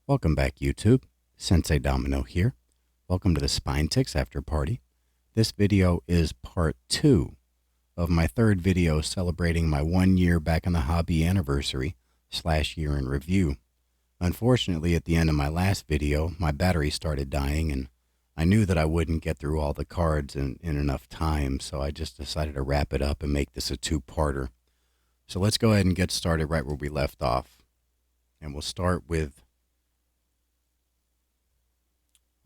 Welcome back, YouTube. Sensei Domino here. Welcome to the Spine Ticks After Party. This video is part 2 of my third video celebrating my 1 year back in the hobby anniversary / year in review. Unfortunately, at the end of my last video, my battery started dying and I knew that I wouldn't get through all the cards in enough time, so I just decided to wrap it up and make this a two-parter. So let's go ahead and get started right where we left off. And we'll start with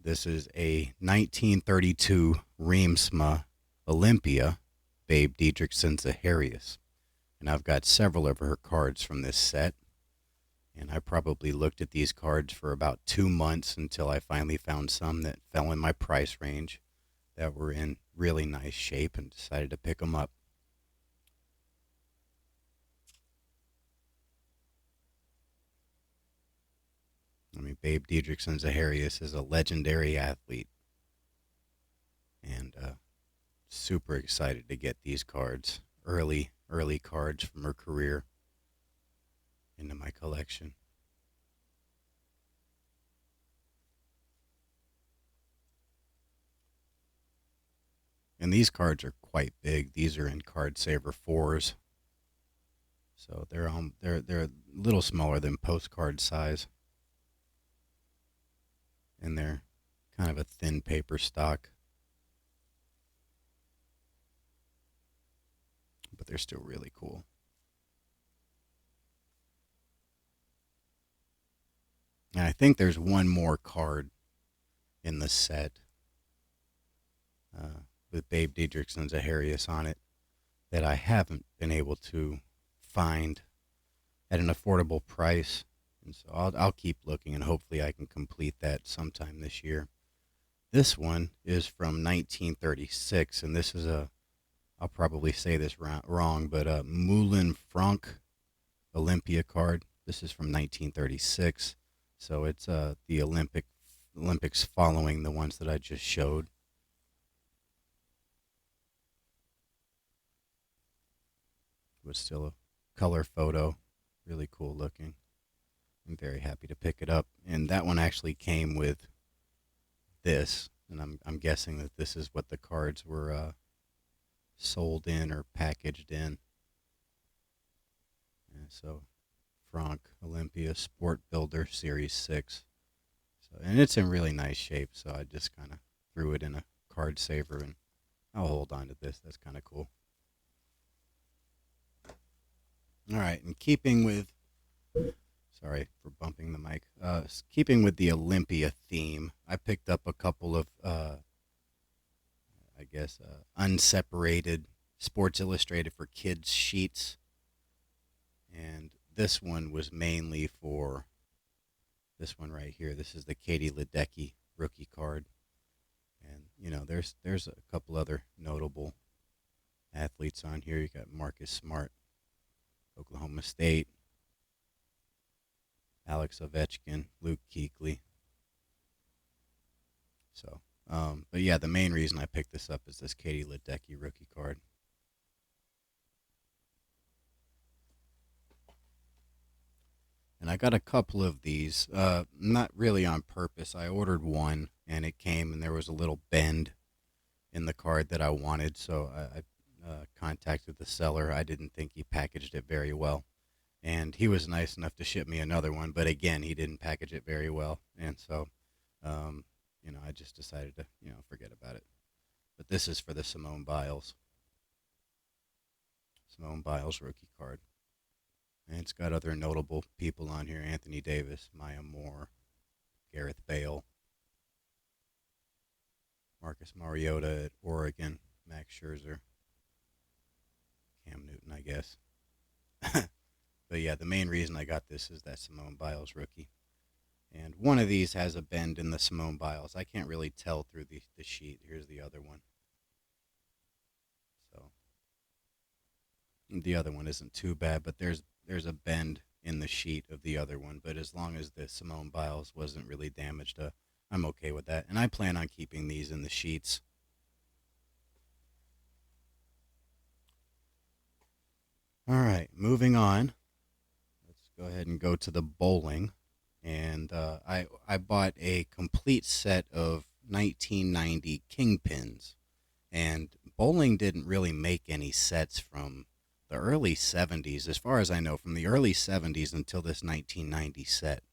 this is a 1932 Reemsma Olympia, Babe Didrikson Zaharias. And I've got several of her cards from this set. And I probably looked at these cards for about 2 months until I finally found some that fell in my price range that were in really nice shape and decided to pick them up. I mean, Babe Didrikson Zaharias is a legendary athlete. And super excited to get these cards, early cards from her career, into my collection. And these cards are quite big. These are in Card Saver 4s. So they're a little smaller than postcard size. And they're kind of a thin paper stock. But they're still really cool. And I think there's one more card in the set with Babe Didrikson Zaharias on it that I haven't been able to find at an affordable price. And so I'll keep looking, and hopefully I can complete that sometime this year. This one is from 1936, and this is I'll probably say this wrong, but a Moulin Franck Olympia card. This is from 1936, so it's the Olympics following the ones that I just showed. It was still a color photo, really cool looking. I'm very happy to pick it up, and that one actually came with this, and I'm guessing that this is what the cards were sold in or packaged in. And so, Franck Olympia Sport Builder Series 6. So, and it's in really nice shape, so I just kind of threw it in a card saver, and I'll hold on to this. That's kind of cool. All right, and keeping with, sorry for bumping the mic, keeping with the Olympia theme, I picked up a couple of, unseparated Sports Illustrated for Kids sheets. And this one was mainly for this one right here. This is the Katie Ledecky rookie card. And, you know, there's a couple other notable athletes on here. You got Marcus Smart, Oklahoma State, Alex Ovechkin, Luke Kuechly. So, but yeah, the main reason I picked this up is this Katie Ledecky rookie card. And I got a couple of these, not really on purpose. I ordered one, and it came, and there was a little bend in the card that I wanted, so I contacted the seller. I didn't think he packaged it very well, and he was nice enough to ship me another one, but again, he didn't package it very well, and so, I just decided to, forget about it. But this is for the Simone Biles rookie card. And it's got other notable people on here: Anthony Davis, Maya Moore, Gareth Bale, Marcus Mariota at Oregon, Max Scherzer, Cam Newton, I guess. But yeah, the main reason I got this is that Simone Biles rookie. And one of these has a bend in the Simone Biles. I can't really tell through the sheet. Here's the other one. So the other one isn't too bad, but there's a bend in the sheet of the other one. But as long as the Simone Biles wasn't really damaged, I'm okay with that. And I plan on keeping these in the sheets. All right, moving on. Let's go ahead and go to the bowling. and I bought a complete set of 1990 Kingpins. And bowling didn't really make any sets from the early 70s, as far as I know, from the early 70s until this 1990 set.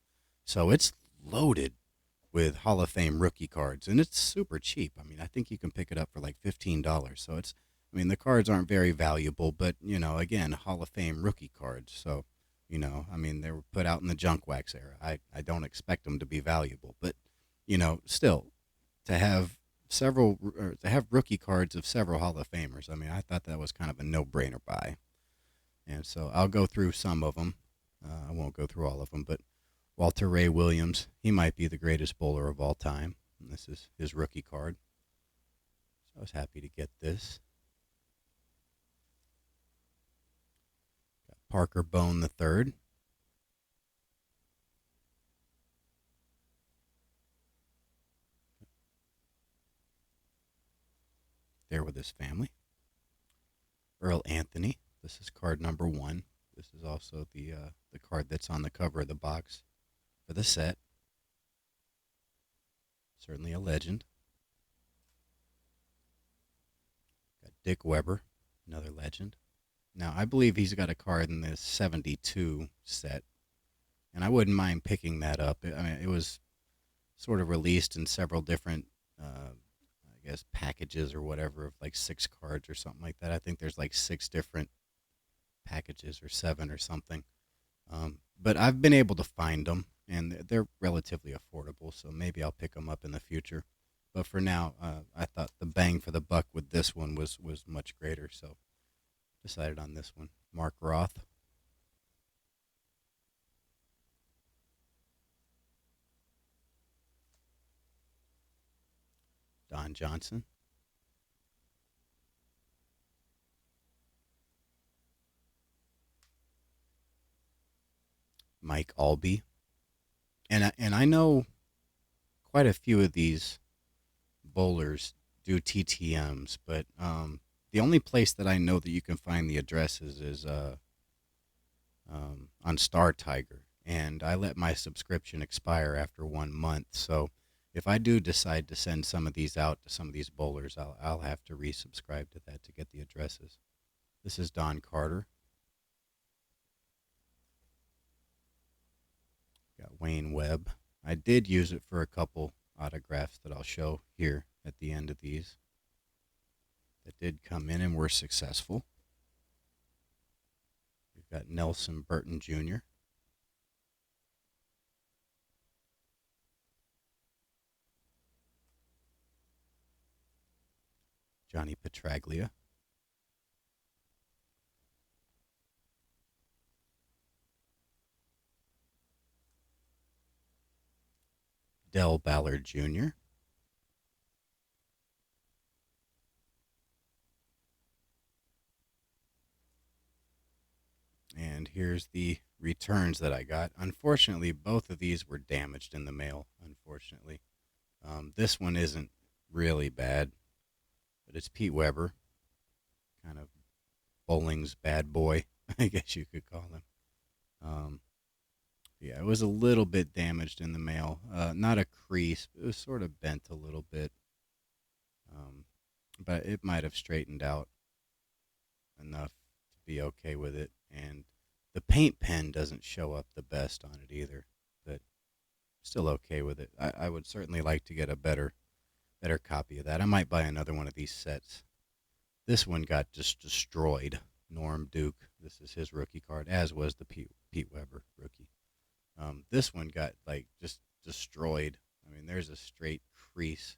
So it's loaded with Hall of Fame rookie cards, and it's super cheap. I mean, I think you can pick it up for like $15. So it's, I mean, the cards aren't very valuable, but again, Hall of Fame rookie cards. So, I mean, they were put out in the junk wax era. I don't expect them to be valuable, but still, to have several or to have rookie cards of several Hall of Famers. I mean, I thought that was kind of a no-brainer buy, and so I'll go through some of them. I won't go through all of them, but Walter Ray Williams, he might be the greatest bowler of all time. And this is his rookie card. So I was happy to get this. Got Parker Bone the third. There with his family. Earl Anthony. This is card number 1. This is also the card that's on the cover of the box for the set. Certainly a legend. Got Dick Weber, another legend. Now, I believe he's got a card in this 72 set, and I wouldn't mind picking that up. I mean, it was sort of released in several different, I guess, packages or whatever, of like 6 cards or something like that. I think there's like 6 different packages or 7 or something. But I've been able to find them, and they're relatively affordable, so maybe I'll pick them up in the future. But for now, I thought the bang for the buck with this one was much greater, so decided on this one. Mark Roth. Don Johnson. Mike Albee. And I know quite a few of these bowlers do TTMs, but the only place that I know that you can find the addresses is on Star Tiger, and I let my subscription expire after 1 month. So if I do decide to send some of these out to some of these bowlers, I'll have to resubscribe to that to get the addresses. This is Don Carter. Got Wayne Webb. I did use it for a couple autographs that I'll show here at the end of these that did come in and were successful. We've got Nelson Burton Jr. Johnny Petraglia. Del Ballard Jr. And here's the returns that I got. Unfortunately, both of these were damaged in the mail, unfortunately. This one isn't really bad, but it's Pete Weber, kind of bowling's bad boy, I guess you could call him. Um, yeah, it was a little bit damaged in the mail. Not a crease, it was sort of bent a little bit, um, but it might have straightened out enough to be okay with it. And the paint pen doesn't show up the best on it either, but still okay with it. I would certainly like to get a better copy of that. I might buy another one of these sets. This one got just destroyed. Norm Duke. This is his rookie card, as was the Pete Weber rookie. This one got like just destroyed. I mean, there's a straight crease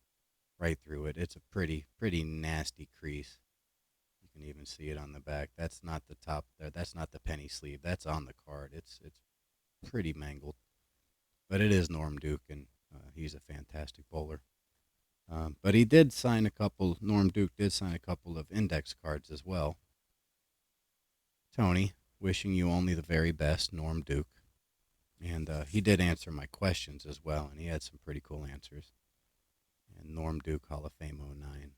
right through it. It's a pretty nasty crease. You can even see it on the back. That's not the top there. That's not the penny sleeve. That's on the card. It's pretty mangled, but it is Norm Duke, and he's a fantastic bowler. But he did sign a couple. Norm Duke did sign a couple of index cards as well. Tony, wishing you only the very best, Norm Duke. And he did answer my questions as well, and he had some pretty cool answers. And Norm Duke, Hall of Fame '09.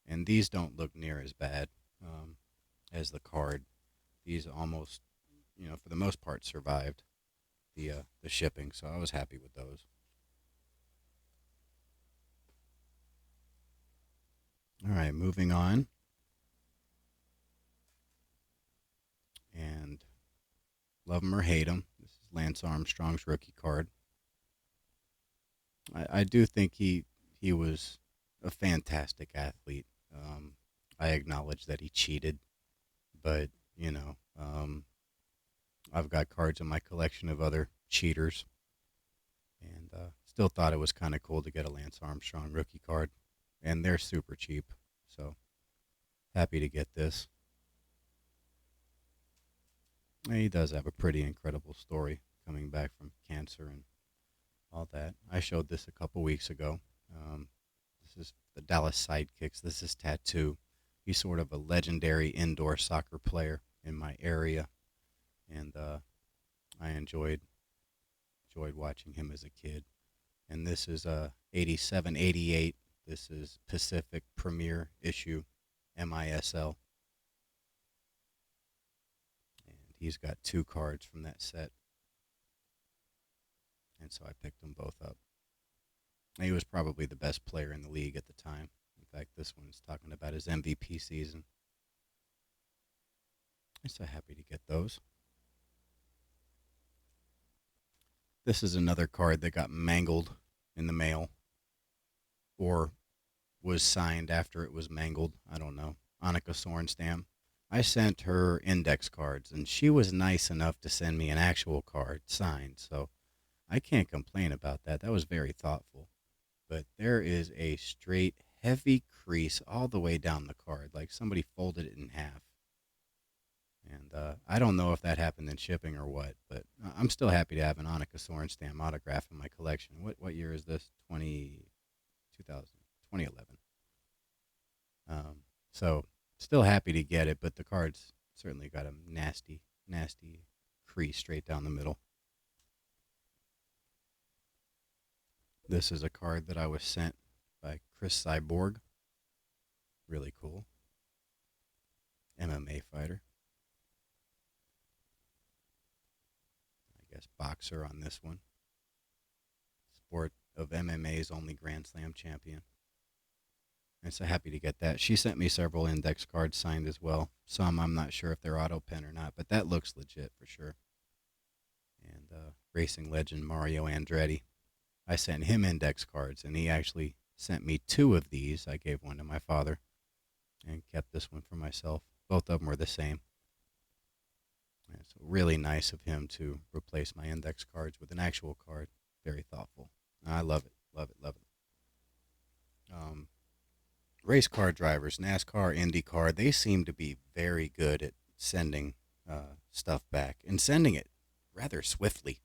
And these don't look near as bad as the card. These almost, for the most part, survived the shipping, so I was happy with those. All right, moving on. And love him or hate him, this is Lance Armstrong's rookie card. I do think he was a fantastic athlete. I acknowledge that he cheated, but I've got cards in my collection of other cheaters, and still thought it was kind of cool to get a Lance Armstrong rookie card, and they're super cheap, so happy to get this. And he does have a pretty incredible story coming back from cancer and all that. I showed this a couple weeks ago. This is the Dallas Sidekicks. This is Tattoo. He's sort of a legendary indoor soccer player in my area, and I enjoyed watching him as a kid. And this is 87, 88. This is Pacific Premier issue, MISL. And he's got 2 cards from that set. And so I picked them both up. He was probably the best player in the league at the time. In fact, this one's talking about his MVP season. I'm so happy to get those. This is another card that got mangled in the mail, or was signed after it was mangled. I don't know. Annika Sorenstam. I sent her index cards, and she was nice enough to send me an actual card signed, so I can't complain about that. That was very thoughtful. But there is a straight heavy crease all the way down the card, like somebody folded it in half. And I don't know if that happened in shipping or what, but I'm still happy to have an Annika Sorenstam autograph in my collection. What year is this? 2011. So still happy to get it, but the card's certainly got a nasty, nasty crease straight down the middle. This is a card that I was sent by Chris Cyborg. Really cool. MMA fighter. I guess boxer on this one. Sport of MMA's only Grand Slam champion. And so happy to get that. She sent me several index cards signed as well. Some I'm not sure if they're auto pen or not, but that looks legit for sure. And racing legend Mario Andretti. I sent him index cards, and he actually sent me 2 of these. I gave one to my father and kept this one for myself. Both of them were the same. And so really nice of him to replace my index cards with an actual card. Very thoughtful. I love it, love it, love it. Race car drivers, NASCAR, IndyCar, they seem to be very good at sending stuff back and sending it rather swiftly.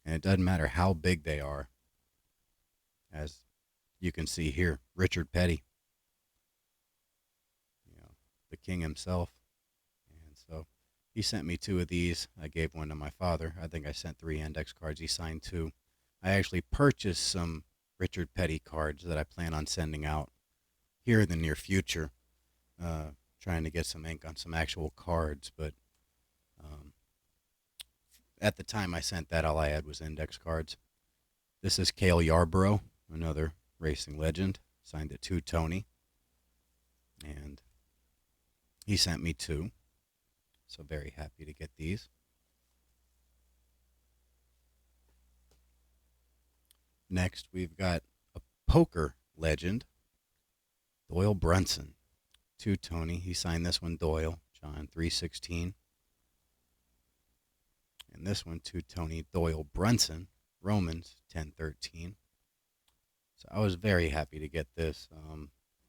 And it doesn't matter how big they are. As you can see here, Richard Petty, the king himself. And so he sent me 2 of these. I gave one to my father. I think I sent 3 index cards. He signed 2. I actually purchased some Richard Petty cards that I plan on sending out here in the near future. Trying to get some ink on some actual cards, but at the time I sent that, all I had was index cards. This is Cale Yarborough, another racing legend. Signed it to Tony. And he sent me 2. So very happy to get these. Next, we've got a poker legend, Doyle Brunson. To Tony. He signed this one, Doyle, John 3:16. And this one to Tony, Doyle Brunson, Romans 10:13. So I was very happy to get this.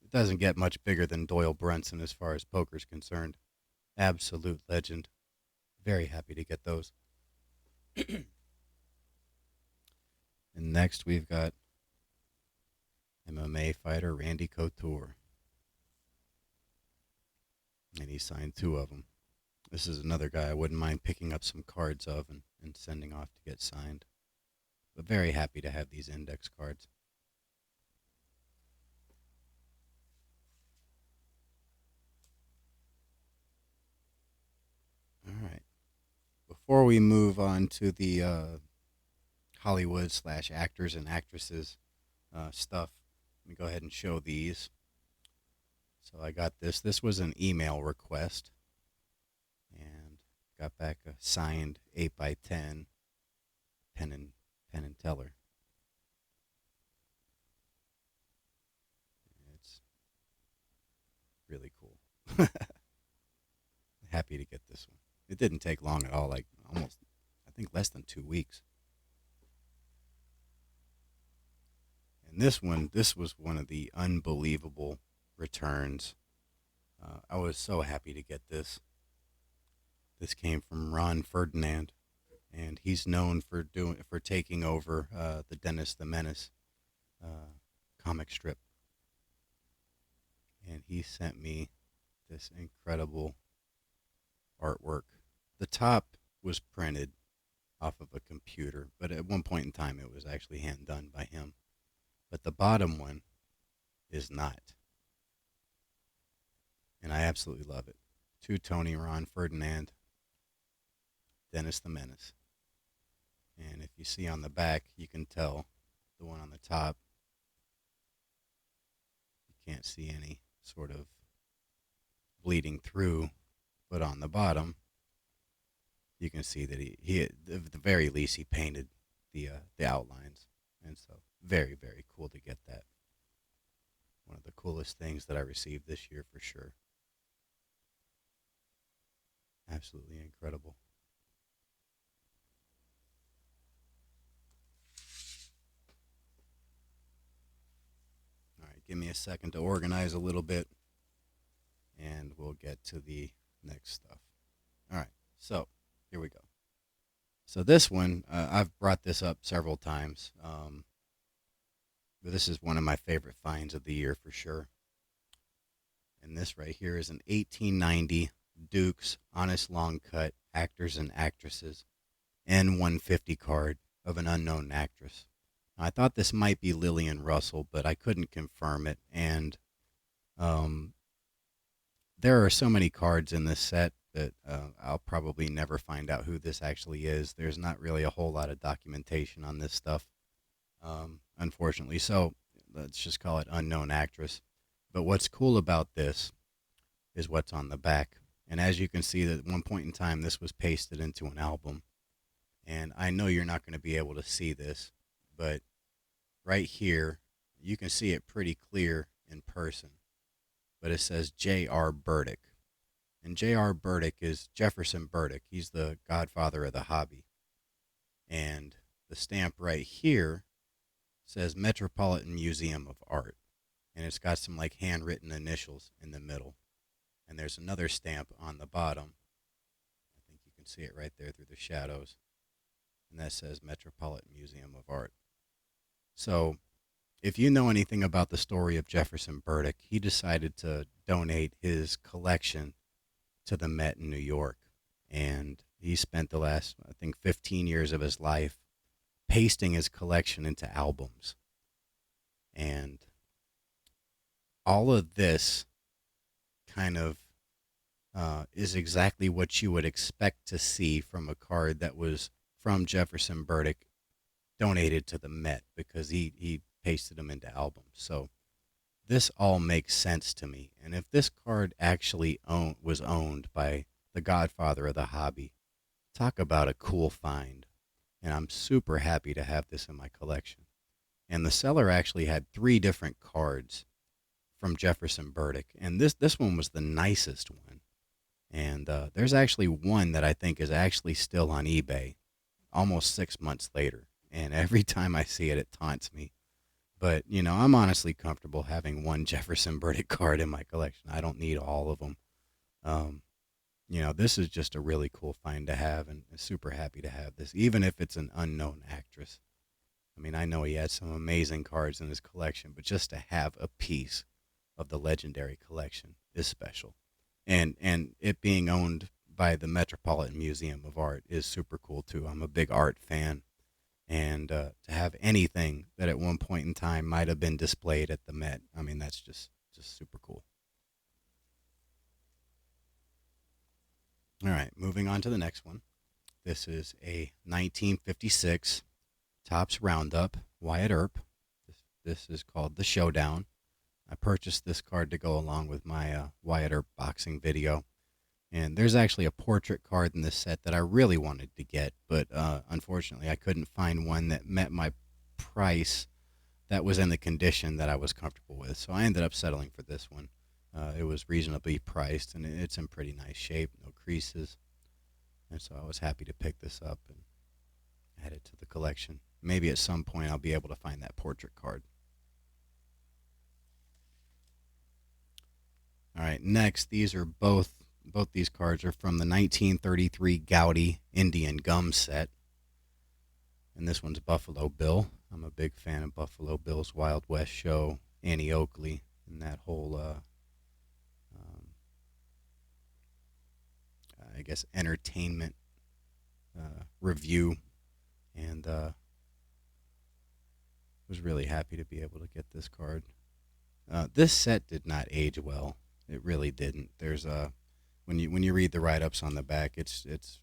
It doesn't get much bigger than Doyle Brunson as far as poker's concerned. Absolute legend. Very happy to get those. And next we've got MMA fighter Randy Couture. And he signed 2 of them. This is another guy I wouldn't mind picking up some cards of and sending off to get signed. But very happy to have these index cards. before we move on to the Hollywood / actors and actresses stuff, let me go ahead and show these. So I got this. This was an email request, and got back a signed 8x10 Penn and Teller. It's really cool. Happy to get this one. It didn't take long at all, like almost, I think, less than 2 weeks. And this was one of the unbelievable returns. I was so happy to get this. This came from Ron Ferdinand, and he's known for taking over the Dennis the Menace comic strip. And he sent me this incredible artwork. The top was printed off of a computer, but at one point in time it was actually hand done by him. But the bottom one is not. And I absolutely love it. To Tony Ron Ferdinand, Dennis the Menace. And if you see on the back, you can tell the one on the top, you can't see any sort of bleeding through, but on the bottom, you can see that he at the very least, he painted the outlines. And so very, very cool to get that. One of the coolest things that I received this year for sure. Absolutely incredible. All right, give me a second to organize a little bit, and we'll get to the next stuff. All right, so here we go. So this one, I've brought this up several times, but this is one of my favorite finds of the year for sure. And this right here is an 1890 Dukes Honest Long Cut Actors and Actresses N150 card of an unknown actress. I thought this might be Lillian Russell, but I couldn't confirm it. And there are so many cards in this set that I'll probably never find out who this actually is. There's not really a whole lot of documentation on this stuff, unfortunately. So let's just call it unknown actress. But what's cool about this is what's on the back. And as you can see, that at one point in time, this was pasted into an album. And I know you're not going to be able to see this, but right here, you can see it pretty clear in person. But it says J.R. Burdick. And J.R. Burdick is Jefferson Burdick. He's the godfather of the hobby. And the stamp right here says Metropolitan Museum of Art. And it's got some like handwritten initials in the middle. And there's another stamp on the bottom. I think you can see it right there through the shadows. And that says Metropolitan Museum of Art. So if you know anything about the story of Jefferson Burdick, he decided to donate his collection to the Met in New York. And he spent the last, I think, 15 years of his life pasting his collection into albums. And all of this kind of is exactly what you would expect to see from a card that was from Jefferson Burdick donated to the Met, because he pasted them into albums. So this all makes sense to me. And if this card actually was owned by the godfather of the hobby, talk about a cool find. And I'm super happy to have this in my collection. And the seller actually had 3 different cards from Jefferson Burdick, and this one was the nicest one. And there's actually one that I think is actually still on eBay almost 6 months later. And every time I see it, it taunts me. But, you know, I'm honestly comfortable having one Jefferson Burdick card in my collection. I don't need all of them. You know, this is just a really cool find to have, and I'm super happy to have this, even if it's an unknown actress. I mean, I know he has some amazing cards in his collection, but just to have a piece of the legendary collection is special. And it being owned by the Metropolitan Museum of Art is super cool too. I'm a big art fan, and to have anything that at one point in time might have been displayed at the Met, I mean, that's just super cool. All right, moving on to the next one. This is a 1956 Topps Roundup Wyatt Earp. This is called the Showdown. I purchased this card to go along with my Wyatt Earp boxing video. And there's actually a portrait card in this set that I really wanted to get, but unfortunately I couldn't find one that met my price that was in the condition that I was comfortable with. So I ended up settling for this one. It was reasonably priced, and it's in pretty nice shape, no creases. And so I was happy to pick this up and add it to the collection. Maybe at some point I'll be able to find that portrait card. All right, next, these are both these cards are from the 1933 Goudey Indian Gum set. And this one's Buffalo Bill. I'm a big fan of Buffalo Bill's Wild West show, Annie Oakley, and that whole, I guess, entertainment review. And was really happy to be able to get this card. This set did not age well. It really didn't. There's when you read the write-ups on the back, it's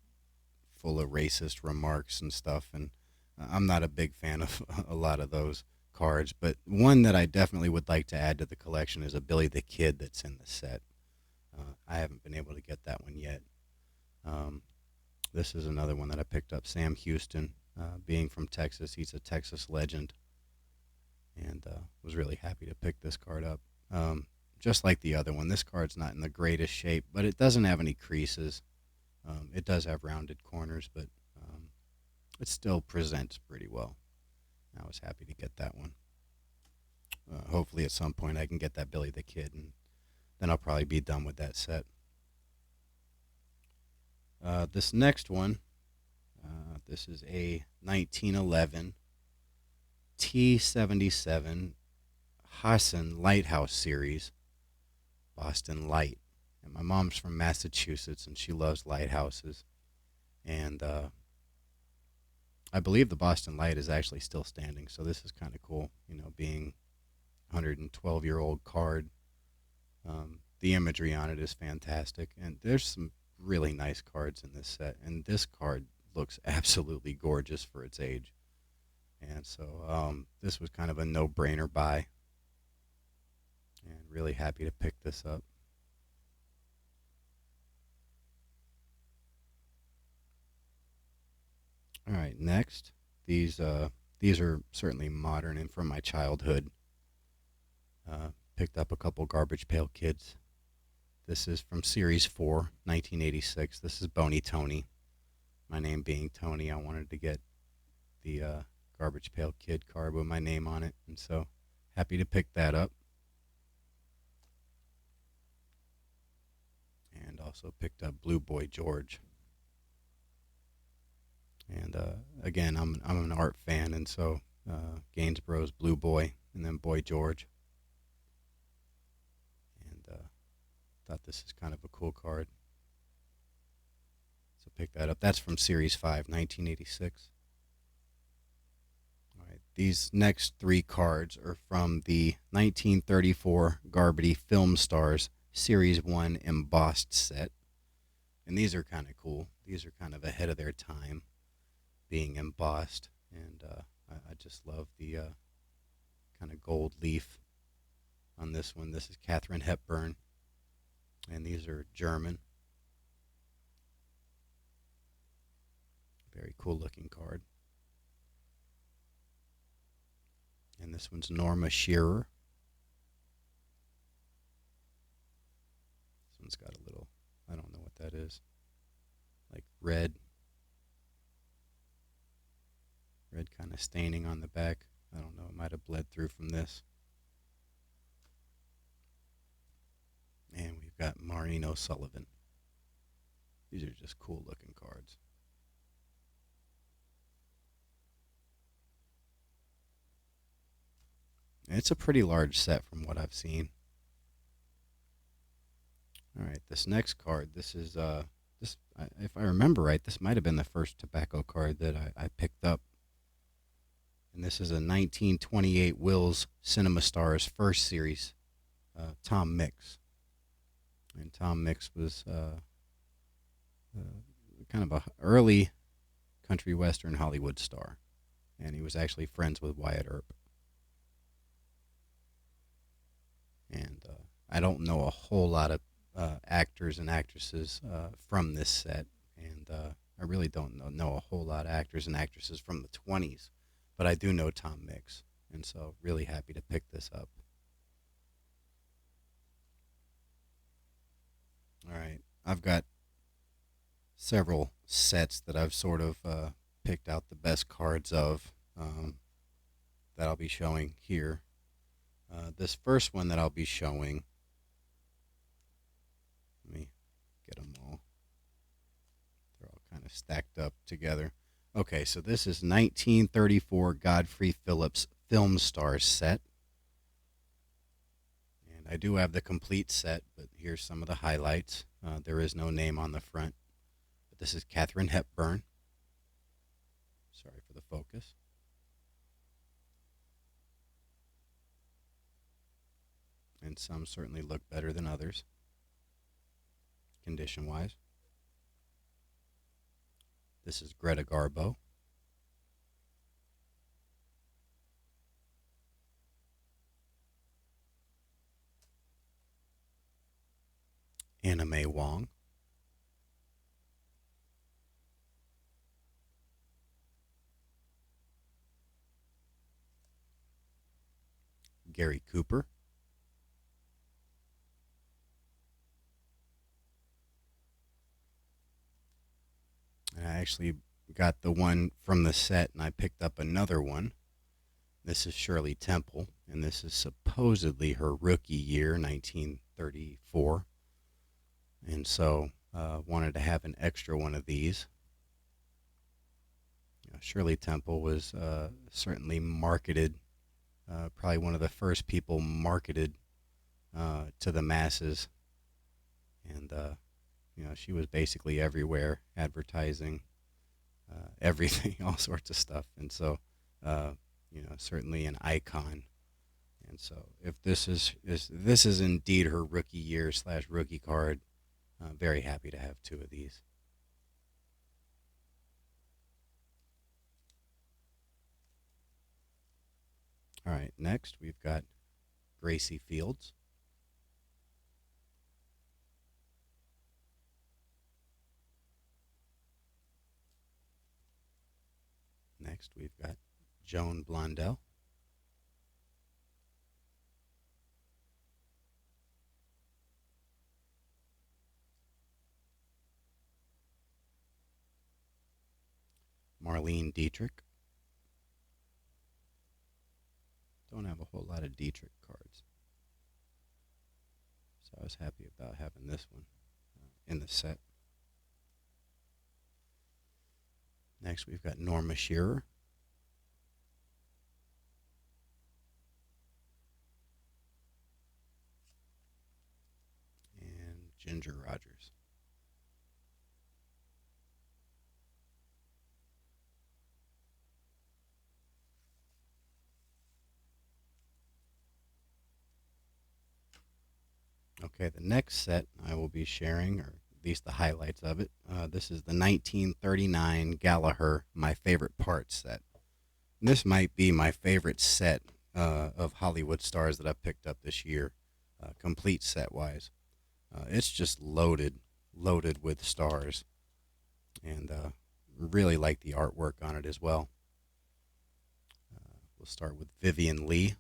full of racist remarks and stuff, and I'm not a big fan of a lot of those cards. But one that I definitely would like to add to the collection is a Billy the Kid that's in the set. I haven't been able to get that one yet. This is another one that I picked up. Sam Houston, being from Texas, he's a Texas legend, and was really happy to pick this card up. Just like the other one, this card's not in the greatest shape, but it doesn't have any creases. It does have rounded corners, but it still presents pretty well. I was happy to get that one. Hopefully at some point I can get that Billy the Kid, and then I'll probably be done with that set. This next one, this is a 1911 T77 Hassan Lighthouse series, Boston Light. And my mom's from Massachusetts, and she loves lighthouses. And I believe the Boston Light is actually still standing, so this is kind of cool, being a 112-year-old card. The imagery on it is fantastic, and there's some really nice cards in this set, and this card looks absolutely gorgeous for its age. And so this was kind of a no-brainer buy, and really happy to pick this up. All right, next, these are certainly modern and from my childhood. Picked up a couple Garbage Pail Kids. This is from Series 4, 1986. This is Boney Tony. My name being Tony, I wanted to get the Garbage Pail Kid card with my name on it, and so happy to pick that up. And also picked up Blue Boy George. And again, I'm an art fan, and so Gainsborough's Blue Boy, and then Boy George. And thought this is kind of a cool card, so pick that up. That's from Series 5, 1986. All right, these next three cards are from the 1934 Garbity Film Stars Series 1 embossed set, and these are kind of cool. These are kind of ahead of their time, being embossed, and I just love the kind of gold leaf on this one. This is Katharine Hepburn, and these are German. Very cool looking card. And this one's Norma Shearer. This one's got a little, I don't know what that is, like red kind of staining on the back. I don't know, it might have bled through from this. And we've got Maureen O'Sullivan. These are just cool looking cards. And it's a pretty large set from what I've seen. All right, this next card, this is, if I remember right, this might have been the first tobacco card that I picked up. And this is a 1928 Wills Cinema Stars first series, Tom Mix. And Tom Mix was kind of a early country western Hollywood star. And he was actually friends with Wyatt Earp. And I don't know a whole lot of actors and actresses from this set. And I really don't know a whole lot of actors and actresses from the 20s. But I do know Tom Mix. And so really happy to pick this up. All right. I've got several sets that I've sort of picked out the best cards of that I'll be showing here. This first one that I'll be showing, let me get them all. They're all kind of stacked up together. Okay, so this is 1934 Godfrey Phillips Film Stars set. And I do have the complete set, but here's some of the highlights. There is no name on the front. But this is Katharine Hepburn. Sorry for the focus. And some certainly look better than others, condition-wise. This is Greta Garbo. Anna May Wong. Gary Cooper. And I actually got the one from the set, and I picked up another one. This is Shirley Temple, and this is supposedly her rookie year, 1934. And so wanted to have an extra one of these. Shirley Temple was certainly marketed, probably one of the first people marketed to the masses. And, she was basically everywhere, advertising, everything, all sorts of stuff. And so, certainly an icon. And so if this is indeed her rookie year / rookie card, very happy to have two of these. All right, next we've got Gracie Fields. Next we've got Joan Blondell. Marlene Dietrich. Don't have a whole lot of Dietrich cards, so I was happy about having this one in the set. Next, we've got Norma Shearer. And Ginger Rogers. Okay, the next set I will be sharing, or at least the highlights of it. This is the 1939 Gallagher My Favorite Parts set. And this might be my favorite set of Hollywood stars that I've picked up this year, complete set-wise. It's just loaded with stars, and really like the artwork on it as well. We'll start with Vivian Leigh.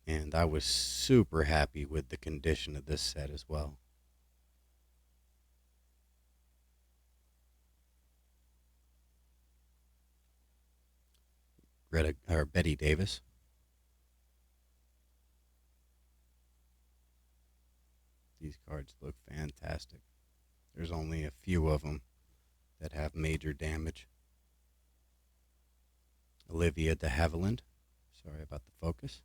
And I was super happy with the condition of this set as well. Betty Davis. These cards look fantastic. There's only a few of them that have major damage. Olivia de Havilland. Sorry about the focus.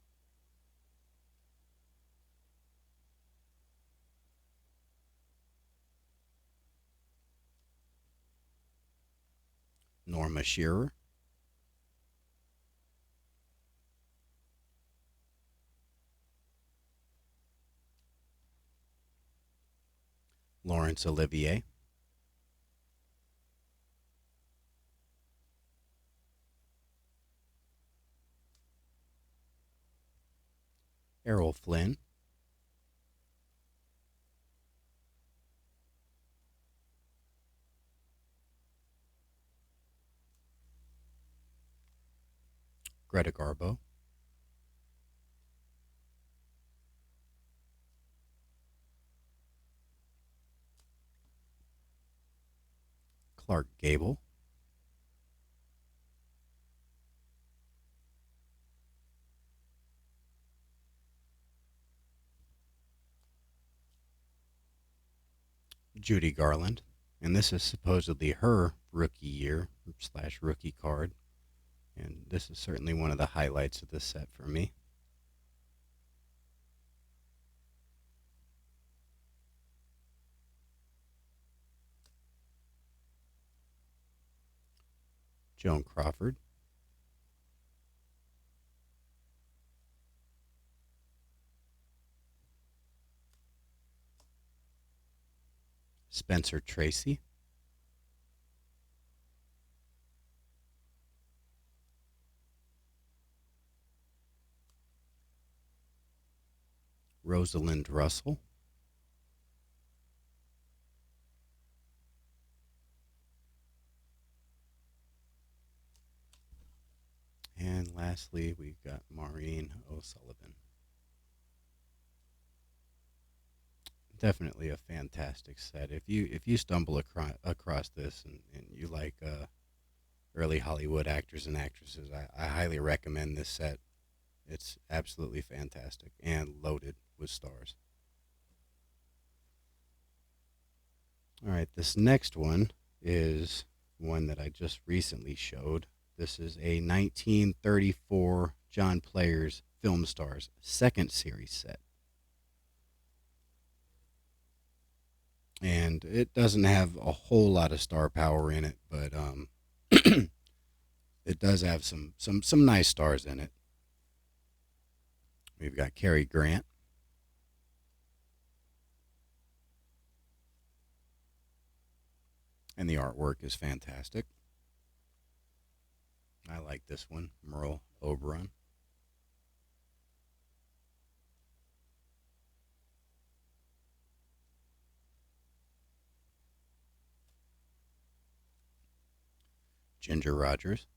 Norma Shearer. Laurence Olivier. Errol Flynn, Greta Garbo, Clark Gable, Judy Garland, and this is supposedly her rookie year / rookie card, and this is certainly one of the highlights of this set for me. Joan Crawford, Spencer Tracy, Rosalind Russell, and lastly we've got Maureen O'Sullivan. Definitely a fantastic set. If you stumble across this and you like early Hollywood actors and actresses, I highly recommend this set. It's absolutely fantastic and loaded with stars. All right, this next one is one that I just recently showed. This is a 1934 John Players Film Stars second series set. And it doesn't have a whole lot of star power in it, but it does have some nice stars in it. We've got Cary Grant, and the artwork is fantastic. I like this one, Merle Oberon. Ginger Rogers,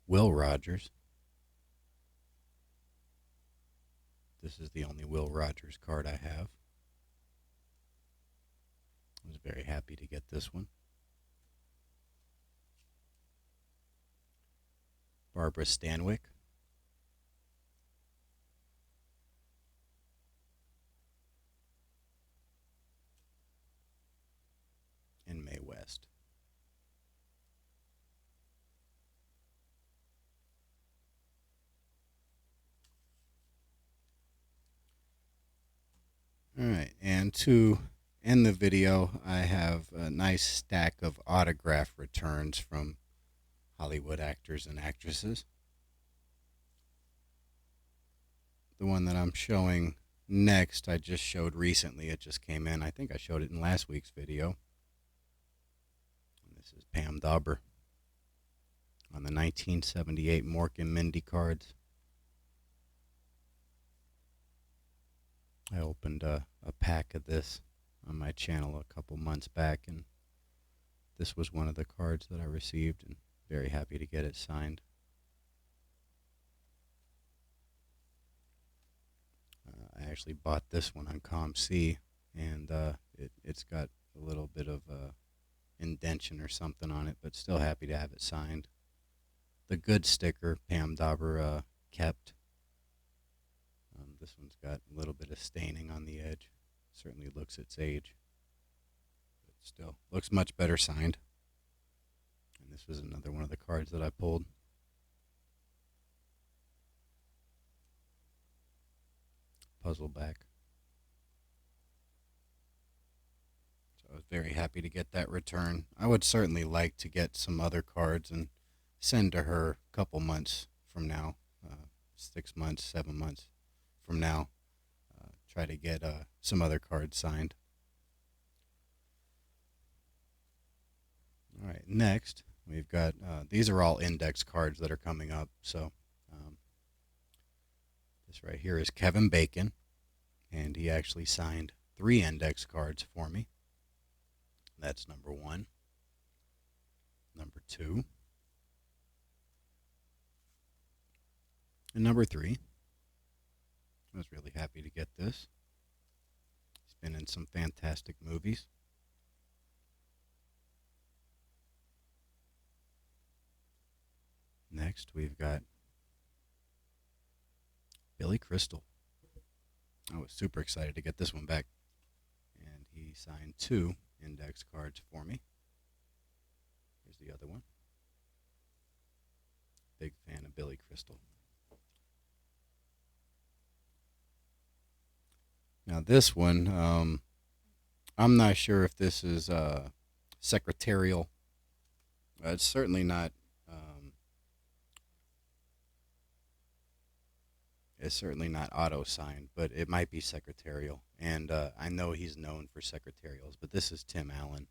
Will Rogers. This is the only Will Rogers card I have. I was very happy to get this one. Barbara Stanwyck, and Mae West. All right, and to end the video, I have a nice stack of autograph returns from Hollywood actors and actresses. The one that I'm showing next, I just showed recently. It just came in. I think I showed it in last week's video. And this is Pam Dawber on the 1978 Mork and Mindy cards. I opened a pack of this on my channel a couple months back, and this was one of the cards that I received, and very happy to get it signed. I actually bought this one on ComC, and it's got a little bit of indention or something on it, but still happy to have it signed. The good sticker Pam Dawber kept. This one's got a little bit of staining on the edge. Certainly looks its age, but still looks much better signed. And this was another one of the cards that I pulled. Puzzle back. So I was very happy to get that return. I would certainly like to get some other cards and send to her a couple months from now, 6 months, 7 months from now. Try to get some other cards signed. All right, next we've got these are all index cards that are coming up. So this right here is Kevin Bacon, and he actually signed 3 index cards for me. That's number 1, number 2, and number 3. I was really happy to get this. He's been in some fantastic movies. Next, we've got Billy Crystal. I was super excited to get this one back. And he signed 2 index cards for me. Here's the other one. Big fan of Billy Crystal. Now this one, I'm not sure if this is secretarial. It's certainly not. It's certainly not auto signed, but it might be secretarial. And I know he's known for secretarials, but this is Tim Allen.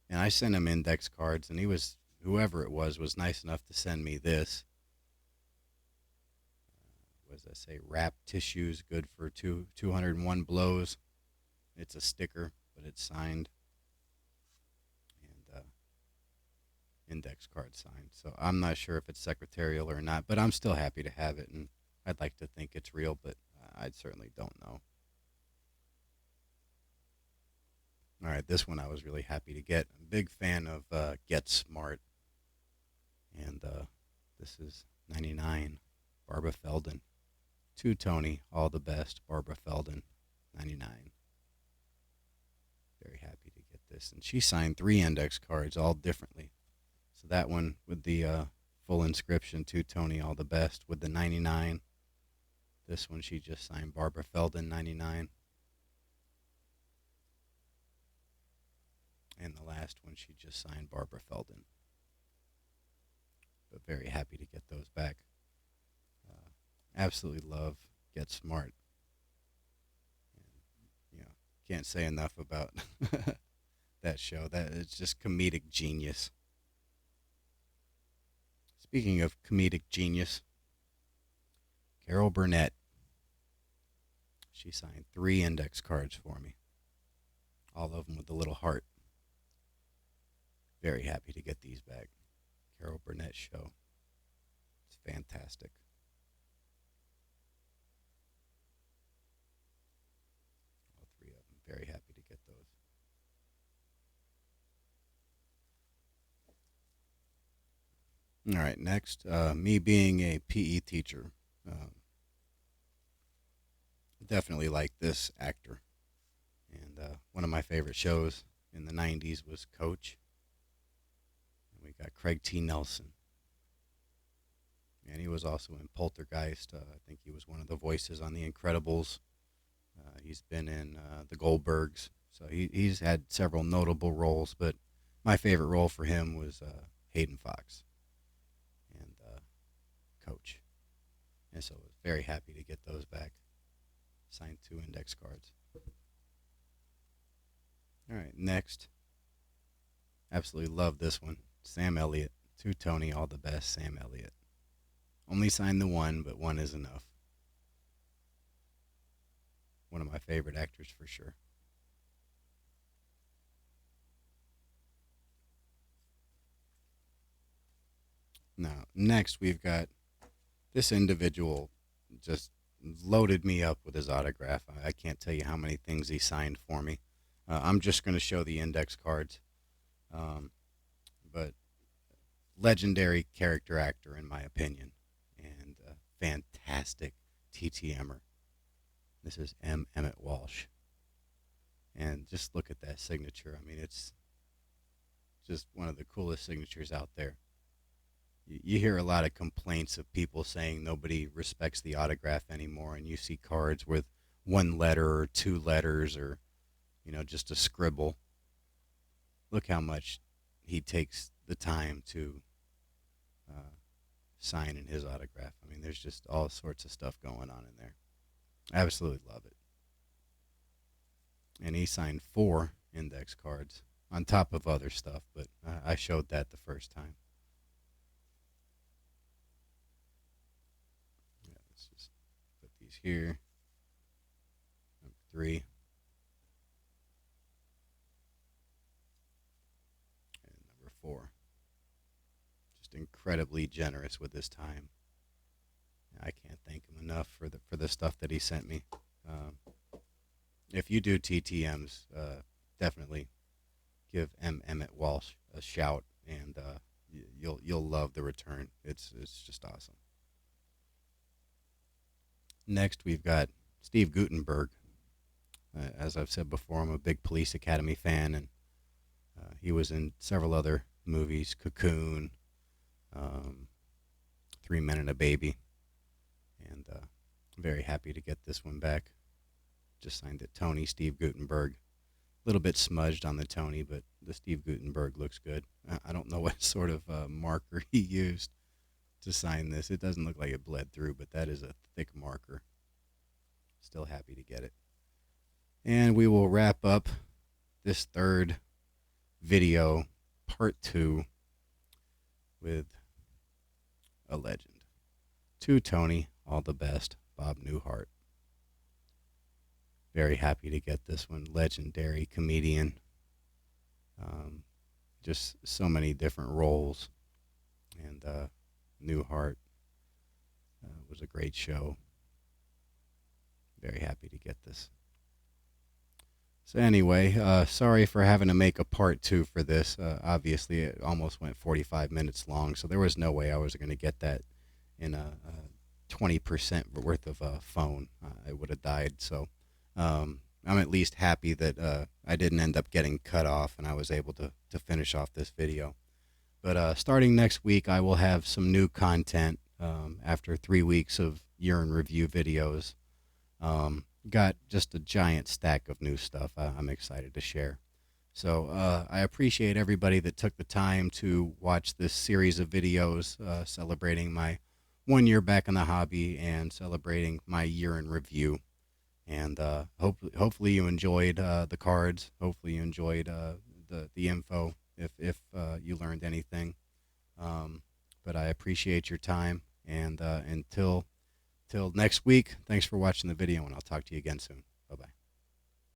And I sent him index cards, and he was, whoever it was nice enough to send me this. What does that say? Wrap tissues, good for 201 blows. It's a sticker, but it's signed. And index card signed. So I'm not sure if it's secretarial or not, but I'm still happy to have it, and I'd like to think it's real, but I certainly don't know. All right, this one I was really happy to get. I'm a big fan of Get Smart, and this is 99, Barbara Feldon. To Tony, all the best, Barbara Feldon, 99. Very happy to get this. And she signed 3 index cards, all differently. So that one with the full inscription, to Tony, all the best, with the 99. This one she just signed Barbara Feldon, 99. And the last one she just signed Barbara Feldon. But very happy to get those back. Absolutely love Get Smart. And, can't say enough about that show. That it's just comedic genius. Speaking of comedic genius, Carol Burnett. She signed 3 index cards for me. All of them with the little heart. Very happy to get these back. Carol Burnett show. It's fantastic. All 3 of them. Very happy to get those. All right, next, me being a PE teacher, definitely like this actor. And one of my favorite shows in the 90s was Coach. And we got Craig T. Nelson. And he was also in Poltergeist. I think he was one of the voices on The Incredibles. He's been in The Goldbergs. So he's had several notable roles, but my favorite role for him was Hayden Fox and Coach. And so I was very happy to get those back. Signed 2 index cards. All right, next. Absolutely love this one. Sam Elliott. To Tony, all the best, Sam Elliott. Only signed the 1, but 1 is enough. One of my favorite actors for sure. Now, next we've got this individual just loaded me up with his autograph. I can't tell you how many things he signed for me. I'm just going to show the index cards. But legendary character actor, in my opinion, and fantastic TTMer. This is M. Emmett Walsh. And just look at that signature. I mean, it's just one of the coolest signatures out there. You hear a lot of complaints of people saying nobody respects the autograph anymore, and you see cards with 1 letter or 2 letters or, just a scribble. Look how much he takes the time to sign in his autograph. I mean, there's just all sorts of stuff going on in there. I absolutely love it. And he signed 4 index cards on top of other stuff, but I showed that the first time. Yeah, let's just put these here. Number 3 and number 4. Just incredibly generous with his time. I can't thank him enough for the stuff that he sent me. Um, if you do TTMs, definitely give Emmett Walsh a shout, and you'll love the return. It's just awesome. Next, we've got Steve Guttenberg. As I've said before, I'm a big Police Academy fan, and he was in several other movies, Cocoon, um, 3 Men and a Baby, and very happy to get this one back. Just signed it Tony Steve Guttenberg. A little bit smudged on the Tony, but the Steve Guttenberg looks good. I don't know what sort of marker he used to sign this. It doesn't look like it bled through, but that is a thick marker. Still happy to get it. And we will wrap up this third video, part 2, with a legend. To Tony, all the best, Bob Newhart. Very happy to get this one. Legendary comedian. Just so many different roles. And Newhart was a great show. Very happy to get this. So anyway, sorry for having to make a part 2 for this. Obviously, it almost went 45 minutes long, so there was no way I was going to get that in a 20% worth of a phone. I would have died. So I'm at least happy that I didn't end up getting cut off and I was able to finish off this video. But starting next week, I will have some new content after 3 weeks of year in review videos. Got just a giant stack of new stuff I'm excited to share. So I appreciate everybody that took the time to watch this series of videos celebrating my 1 year back in the hobby and celebrating my year in review. And hopefully you enjoyed the cards. Hopefully you enjoyed the info if you learned anything. But I appreciate your time. And until next week, thanks for watching the video, and I'll talk to you again soon. Bye-bye.